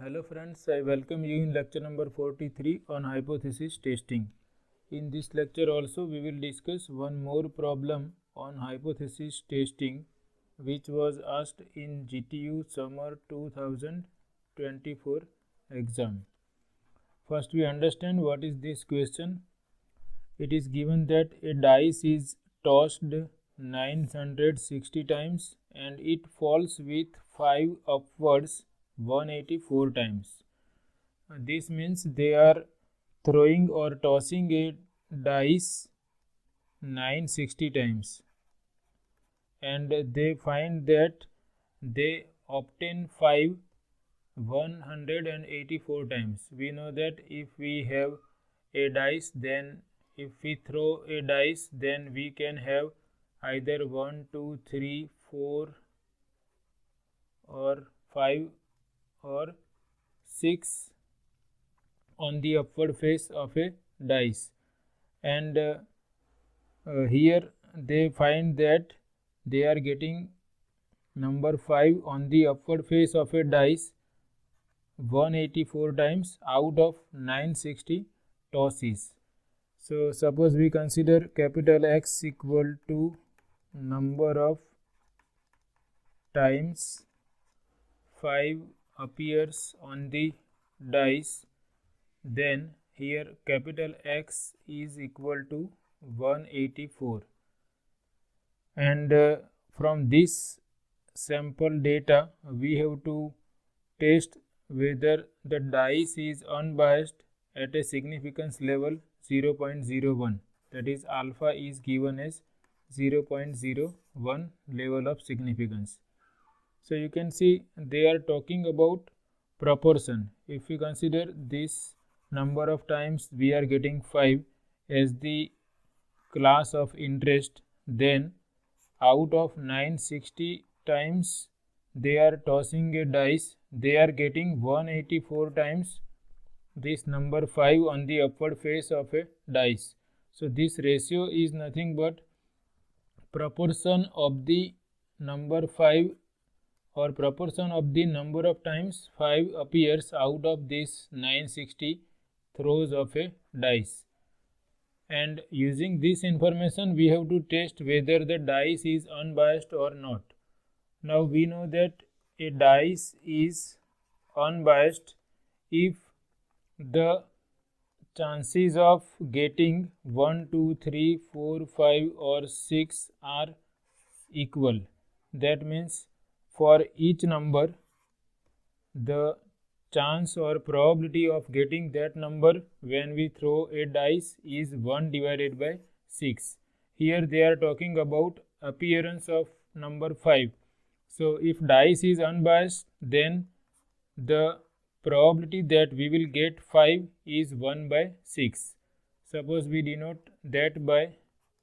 Hello friends, I welcome you in lecture number 43 on hypothesis testing. In this lecture also we will discuss one more problem on hypothesis testing which was asked in GTU Summer 2024 exam. First we understand what is this question. It is given that a dice is tossed 960 times and it falls with 5 upwards 184 times. This means they are throwing or tossing a dice 960 times and they find that they obtain 5 184 times. We know that if we have a dice, then if we throw a dice, then we can have either 1, 2, 3, 4 or 5 or 6 on the upward face of a dice, and here they find that they are getting number 5 on the upward face of a dice 184 times out of 960 tosses. So suppose we consider capital X equal to number of times 5 appears on the dice, then here capital X is equal to 184, and from this sample data we have to test whether the dice is unbiased at a significance level 0.01, that is alpha is given as 0.01 level of significance. So you can see they are talking about proportion. If we consider this number of times we are getting 5 as the class of interest, then out of 960 times they are tossing a dice, they are getting 184 times this number 5 on the upward face of a dice. So this ratio is nothing but proportion of the number 5 or proportion of the number of times 5 appears out of this 960 throws of a dice. And using this information we have to test whether the dice is unbiased or not. Now we know that a dice is unbiased if the chances of getting 1, 2, 3, 4, 5 or 6 are equal. That means for each number the chance or probability of getting that number when we throw a dice is 1 divided by 6. Here they are talking about appearance of number 5. So if dice is unbiased, then the probability that we will get 5 is 1 by 6. Suppose we denote that by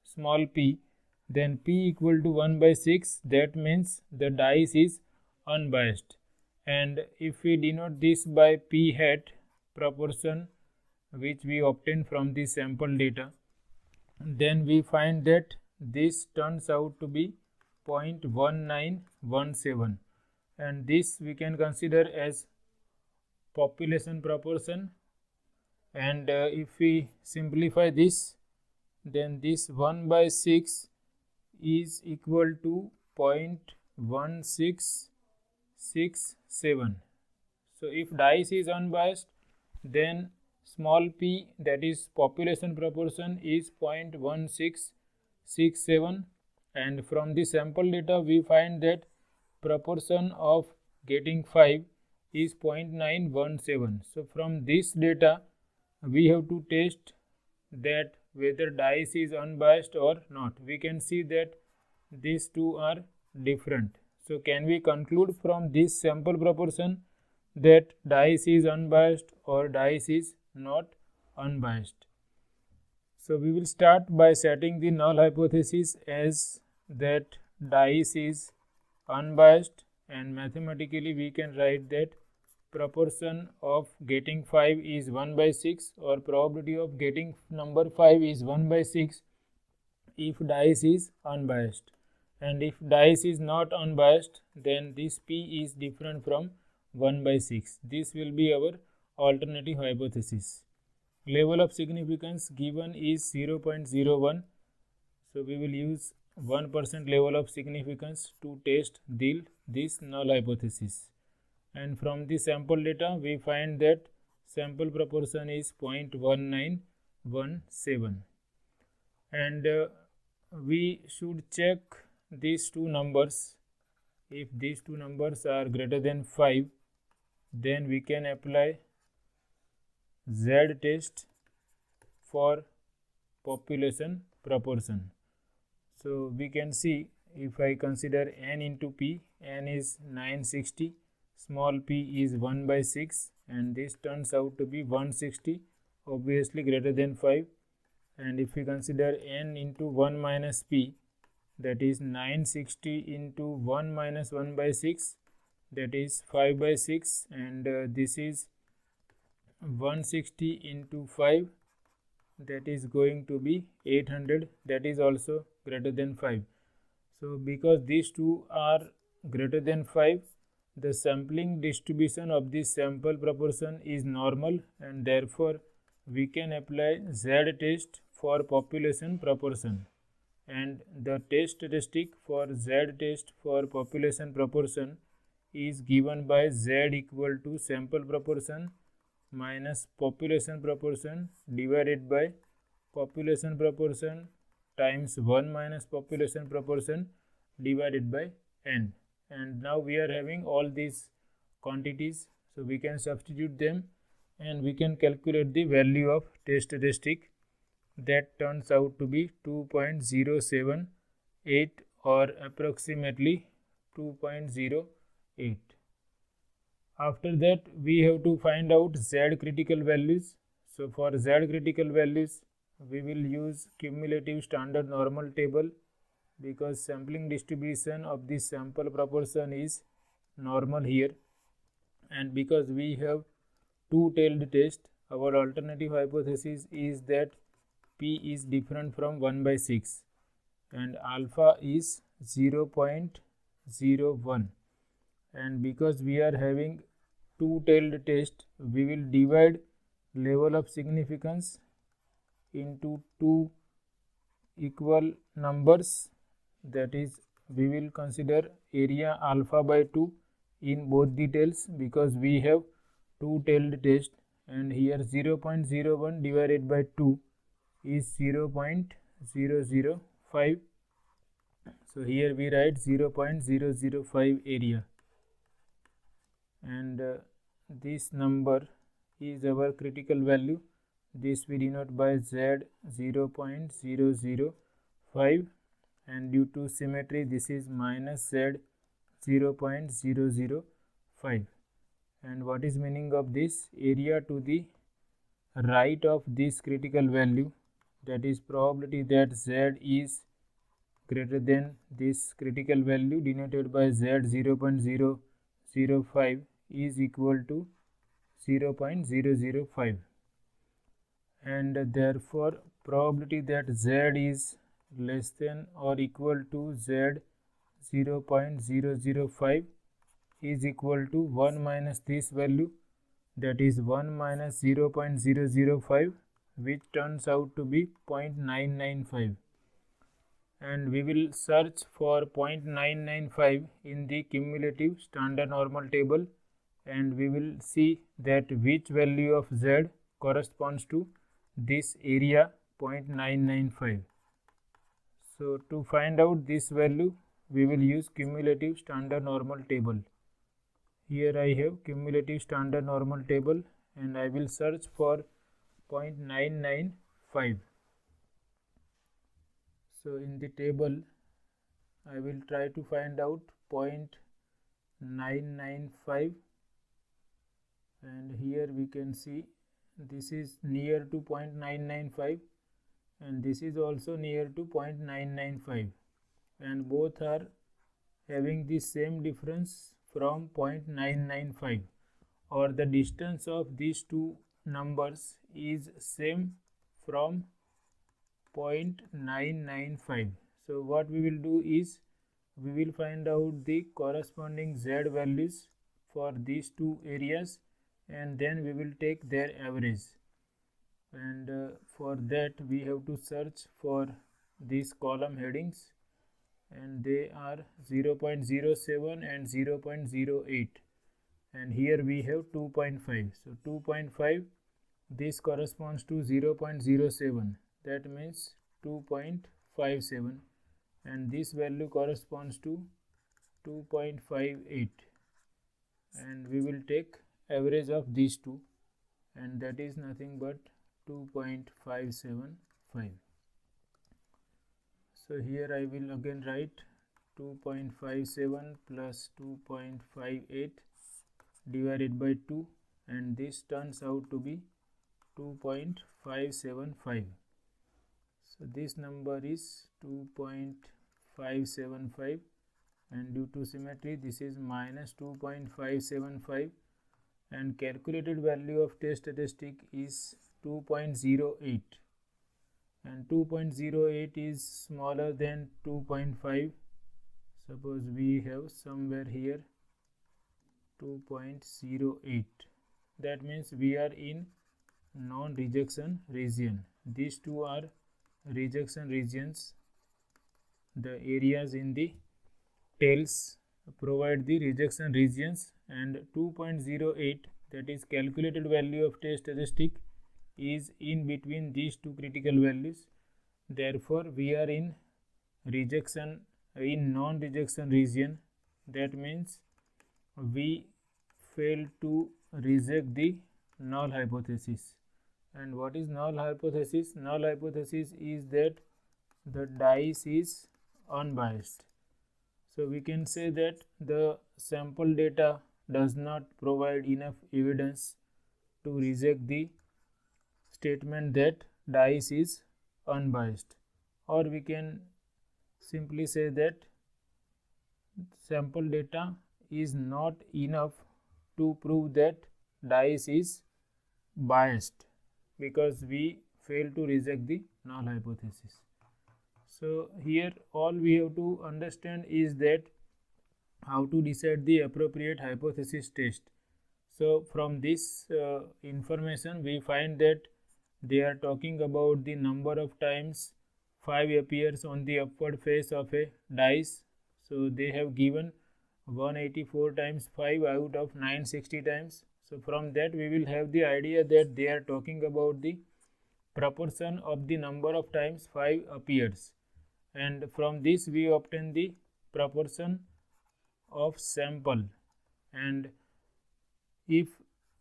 small p, then p equal to 1 by 6, that means the dice is unbiased. And if we denote this by p hat, proportion which we obtain from the sample data, then we find that this turns out to be 0.1917, and this we can consider as population proportion, and if we simplify this, then this 1 by 6 is equal to 0.1667. So if dice is unbiased, then small p, that is population proportion, is 0.1667, and from the sample data we find that proportion of getting 5 is 0.917. So from this data we have to test that whether dice is unbiased or not. We can see that these two are different. So can we conclude from this sample proportion that dice is unbiased or dice is not unbiased? So we will start by setting the null hypothesis as that dice is unbiased, and mathematically we can write that proportion of getting 5 is 1 by 6, or probability of getting number 5 is 1 by 6 if dice is unbiased. And if dice is not unbiased, then this p is different from 1 by 6. This will be our alternative hypothesis. Level of significance given is 0.01. So we will use 1% level of significance to test this null hypothesis. And from the sample data we find that sample proportion is 0.1917. And we should check these two numbers. If these two numbers are greater than 5, then we can apply Z test for population proportion. So we can see, if I consider n into p, n is 960, small p is 1 by 6, and this turns out to be 160, obviously greater than 5. And if we consider n into 1 minus p, that is 960 into 1 minus 1 by 6, that is 5 by 6, and this is 160 into 5, that is going to be 800, that is also greater than 5. So because these two are greater than 5, the sampling distribution of this sample proportion is normal, and therefore we can apply Z test for population proportion. And the test statistic for Z test for population proportion is given by Z equal to sample proportion minus population proportion divided by population proportion times 1 minus population proportion divided by n. And now we are having all these quantities, so we can substitute them and we can calculate the value of test statistic. That turns out to be 2.078 or approximately 2.08. After that we have to find out Z critical values. So for Z critical values we will use cumulative standard normal table, because sampling distribution of this sample proportion is normal here, and because we have two-tailed test, our alternative hypothesis is that p is different from 1 by 6 and alpha is 0.01. And because we are having two-tailed test, we will divide level of significance into two equal numbers, that is we will consider area alpha by 2 in both details, because we have two-tailed test, and here 0.01 divided by 2 is 0.005. So here we write 0.005 area, and this number is our critical value. This we denote by Z 0.005, and due to symmetry this is minus Z 0.005. And what is meaning of this? Area to the right of this critical value, that is probability that Z is greater than this critical value denoted by Z 0.005 is equal to 0.005, and therefore probability that Z is less than or equal to Z 0.005 is equal to 1 minus this value, that is 1 minus 0.005, which turns out to be 0.995. And we will search for 0.995 in the cumulative standard normal table, and we will see that which value of Z corresponds to this area 0.995. So to find out this value we will use cumulative standard normal table. Here I have cumulative standard normal table, and I will search for 0.995. So in the table I will try to find out 0.995, and here we can see this is near to 0.995 and this is also near to 0.995, and both are having the same difference from 0.995, or the distance of these two numbers is same from 0.995. So what we will do is we will find out the corresponding Z values for these two areas, and then we will take their average. And for that we have to search for these column headings, and they are 0.07 and 0.08, and here we have 2.5. So 2.5, this corresponds to 0.07, that means 2.57, and this value corresponds to 2.58, and we will take average of these two, and that is nothing but 2.575. So here I will again write 2.57 plus 2.58 divided by 2, and this turns out to be 2.575. So this number is 2.575, and due to symmetry this is minus 2.575, and calculated value of test statistic is 2.08, and 2.08 is smaller than 2.5. Suppose we have somewhere here 2.08, that means we are in non-rejection region. These two are rejection regions. The areas in the tails provide the rejection regions, and 2.08, that is calculated value of test statistic, is in between these two critical values. Therefore we are in non-rejection region. That means we fail to reject the null hypothesis. And what is null hypothesis? Null hypothesis is that the dice is unbiased. So we can say that the sample data does not provide enough evidence to reject the statement that dice is unbiased, or we can simply say that sample data is not enough to prove that dice is biased, because we fail to reject the null hypothesis. So here all we have to understand is that how to decide the appropriate hypothesis test. So from this information we find that they are talking about the number of times 5 appears on the upward face of a dice. So they have given 184 times 5 out of 960 times. So from that we will have the idea that they are talking about the proportion of the number of times 5 appears, and from this we obtain the proportion of sample. And if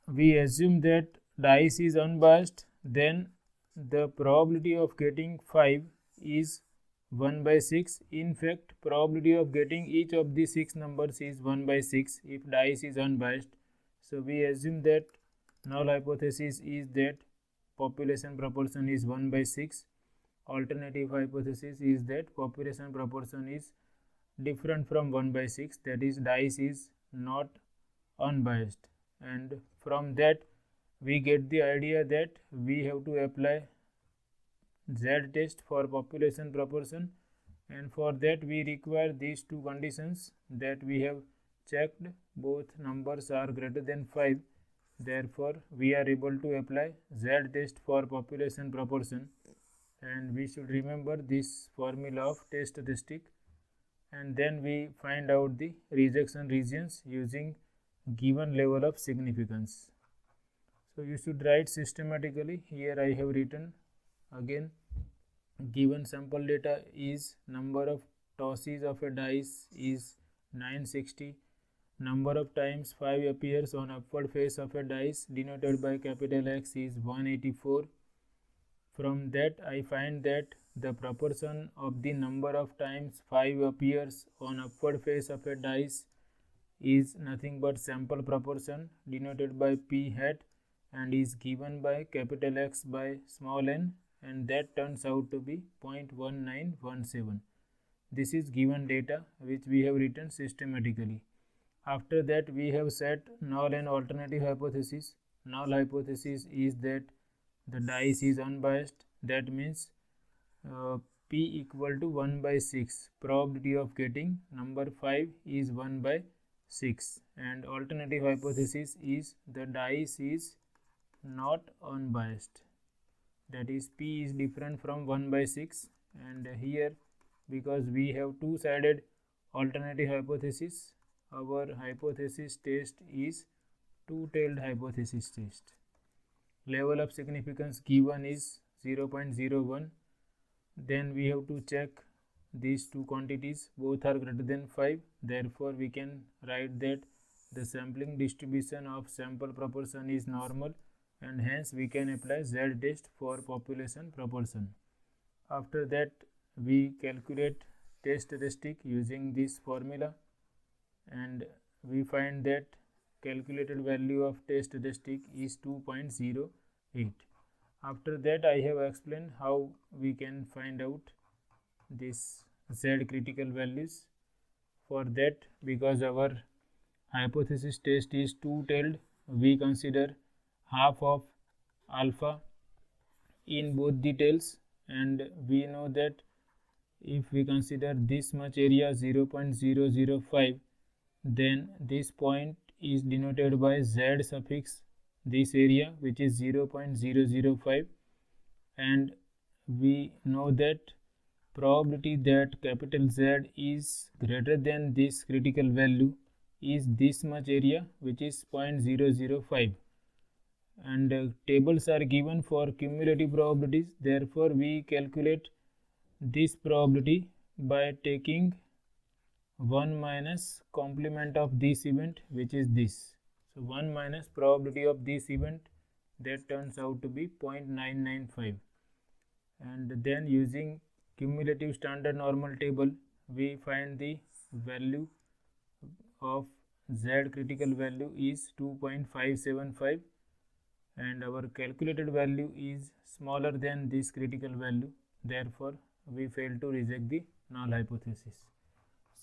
we assume that dice is unbiased, then the probability of getting 5 is 1 by 6. In fact, probability of getting each of the 6 numbers is 1 by 6 if dice is unbiased. So we assume that null hypothesis is that population proportion is 1 by 6. Alternative hypothesis is that population proportion is different from 1 by 6, that is dice is not unbiased. And from that we get the idea that we have to apply Z test for population proportion, and for that we require these two conditions, that we have checked both numbers are greater than 5. Therefore we are able to apply Z test for population proportion, and we should remember this formula of test statistic, and then we find out the rejection regions using given level of significance. So you should write systematically. Here I have written again, given sample data is number of tosses of a dice is 960, number of times 5 appears on upward face of a dice denoted by capital X is 184. From that I find that the proportion of the number of times 5 appears on upward face of a dice is nothing but sample proportion denoted by P hat, and is given by capital X by small n, and that turns out to be 0.1917. This is given data which we have written systematically. After that we have set null and alternative hypothesis. Null hypothesis is that the dice is unbiased, that means P equal to 1 by 6. Probability of getting number 5 is 1 by 6, and alternative hypothesis is the dice is not unbiased, that is P is different from 1 by 6, and here because we have two-sided alternative hypothesis, our hypothesis test is two-tailed hypothesis test. Level of significance given is 0.01. Then we have to check these two quantities, both are greater than 5. Therefore, we can write that the sampling distribution of sample proportion is normal, and hence we can apply Z test for population proportion. After that, we calculate test statistic using this formula, and we find that calculated value of test statistic is 2.08. After that, I have explained how we can find out this Z critical values. For that, because our hypothesis test is two-tailed, we consider half of alpha in both the tails, and we know that if we consider this much area 0.005, then this point is denoted by Z suffix this area, which is 0.005, and we know that probability that capital Z is greater than this critical value is this much area, which is 0.005, and tables are given for cumulative probabilities. Therefore, we calculate this probability by taking 1 minus complement of this event, which is this. So 1 minus probability of this event, that turns out to be 0.995, and then using cumulative standard normal table, we find the value of Z critical value is 2.575, and our calculated value is smaller than this critical value. Therefore, we fail to reject the null hypothesis.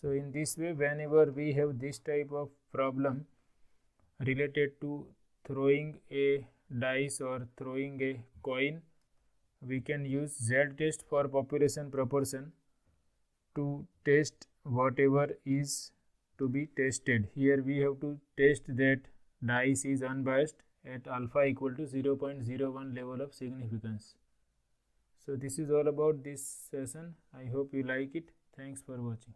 So in this way, whenever we have this type of problem related to throwing a dice or throwing a coin, we can use Z test for population proportion to test whatever is to be tested. Here we have to test that dice is unbiased at alpha equal to 0.01 level of significance. So this is all about this session. I hope you like it. Thanks for watching.